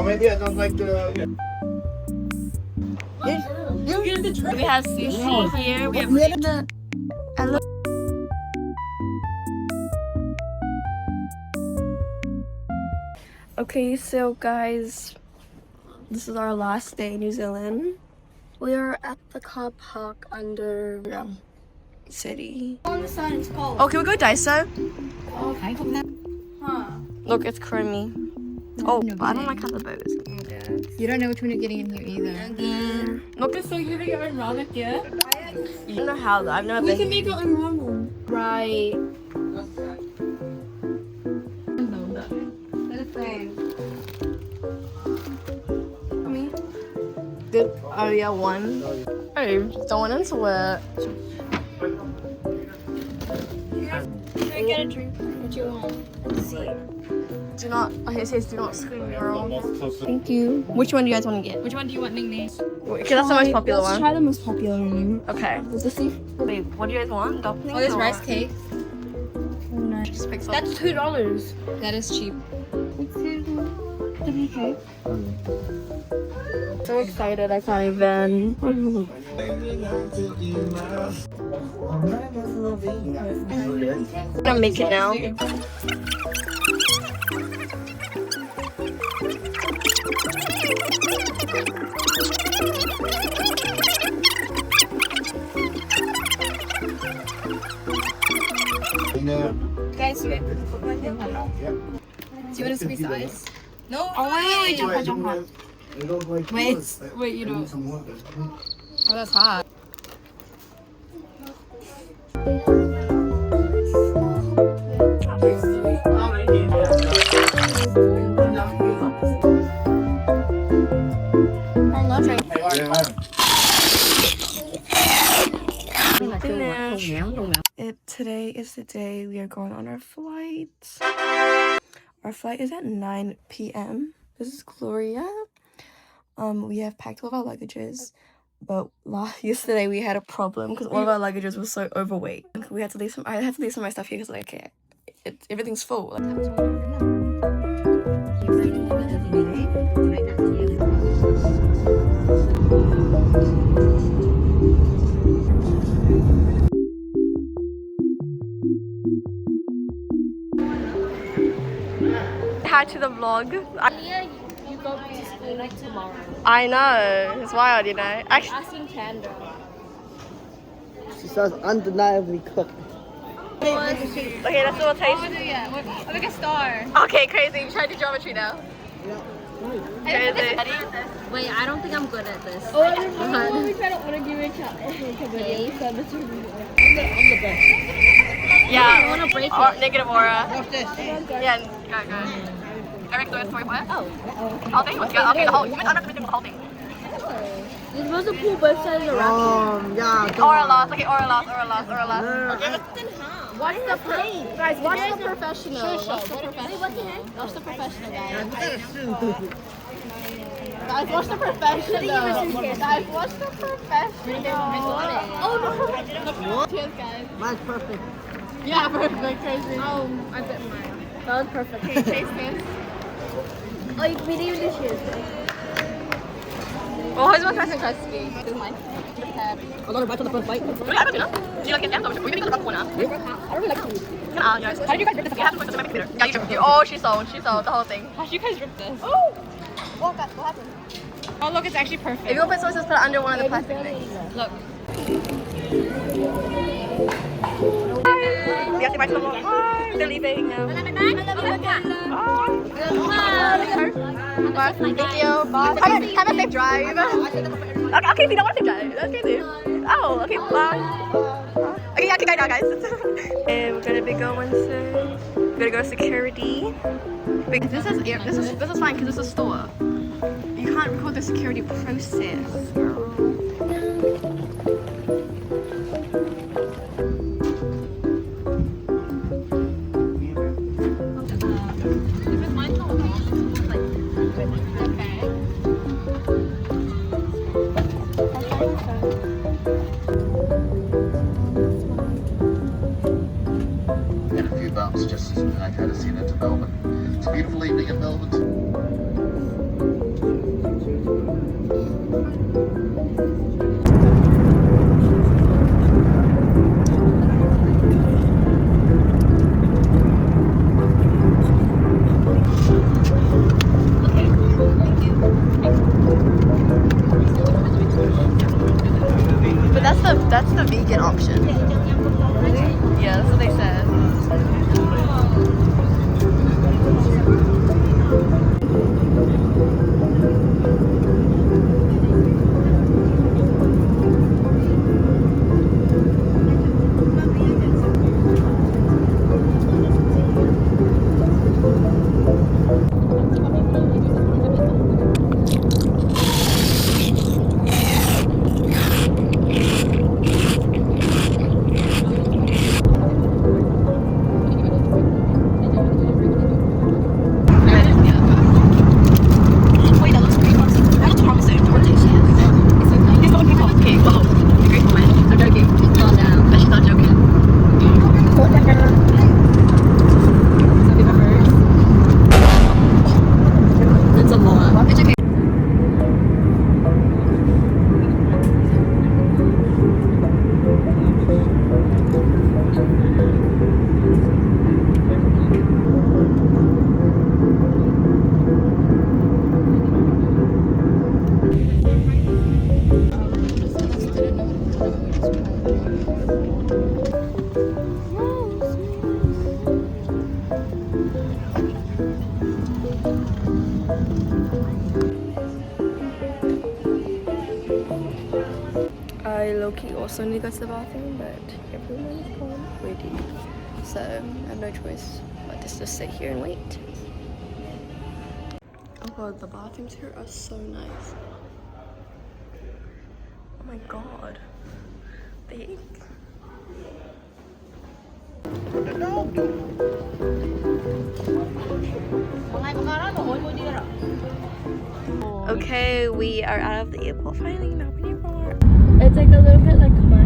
Maybe I don't like the. We have sushi here. We have Okay, so guys, this is our last day in New Zealand. We are at the car park under city. On the side, it's cold. Oh, can we go Daiso? Look, it's creamy. Oh, but I don't like how the boat is. You don't know which one you're getting in here either. Look, so you're gonna get your own ramen here? You don't know how though. I've never been. We can make our own ramen. Right. Me? Good. Oh yeah, one. Hey, don't want into it. Can I get a drink? What do you want? Let's see. Do not. Okay, it says do not scream, girl. Thank you. Which one do you guys want to get? Which one do you want, Ning Ning? Because that's the most popular one. Let's try the most popular one. Okay. Let's see. Wait, what do you guys want? Dumplings? Oh, there's rice cake. Nice. Just pick some. That's $2. That is cheap. So excited, I can't even. I'm gonna make it now. Guys, do you want to squeeze the ice? No. Oh wait, jump on. Wait, you don't. Oh, that's hot. I love it. Today is the day we are going on our flight. Our flight is at 9 p.m. This is Gloria. We have packed all of our luggages, but yesterday we had a problem because all of our luggages were so overweight. We had to leave some. I had to leave some of my stuff here because like, okay, everything's full. Hi to the vlog. You go to school like tomorrow. I know, it's wild, you know. Actually, Asking Candor. She says undeniably cooked. okay, let's do a taste. I'll make a star. Okay, crazy. Try to do geometry now. Crazy. Wait, I don't think I'm good at this. Oh, we try to order you I'm the best. Yeah. I want to break it. Negative aura. Watch this. Yeah, go. Eric, do it for what? Oh. Whole thing? Okay, the whole. You meant I'm the whole thing. You're supposed to pull both sides around. Yeah. Aura loss. Okay, aura loss. Okay. Watch the plate. Guys, watch the professional. Watch the professional, guys. Guys, watch the professional. Guys, watch the professional. Oh no. Cheers, guys. Mine's perfect. Yeah, perfect. Crazy. Oh, I bet mine. That was perfect. Okay, taste this. Oh, we didn't even cheers. Oh, who's one person tries to be? This is mine. Another bite on the first bite. Do you like it? Yeah, we're gonna go to the corner. I don't really like food. How did you guys rip this? You have to put it in my computer. Yeah, you ripped it. Oh, she sold the whole thing. How did you guys rip this? Oh! What happened? Oh, look, it's actually perfect. If you open sauces, put it under one of the plastic things. Look. We have to buy some more. Bye. They're leaving now. Bye. Thank you. Bye. Have a safe drive. Okay, if you don't want to drive, that's crazy. Oh, okay, bye. Okay, yeah, go now, guys. And we're gonna be going soon. We're gonna go to security. Because this is fine because this is a store. You can't record the security process, girl. just had a scene into Melbourne. It's a beautiful evening in Melbourne. But that's the vegan option. Really? Yeah, that's what they said. I low-key also need to go to the bathroom, but everyone is already. So I have no choice but to just sit here and wait. Oh god, the bathrooms here are so nice. Oh my god. Big. Okay, we are out of the airport finally. Now we need more. It's like a little bit like mine.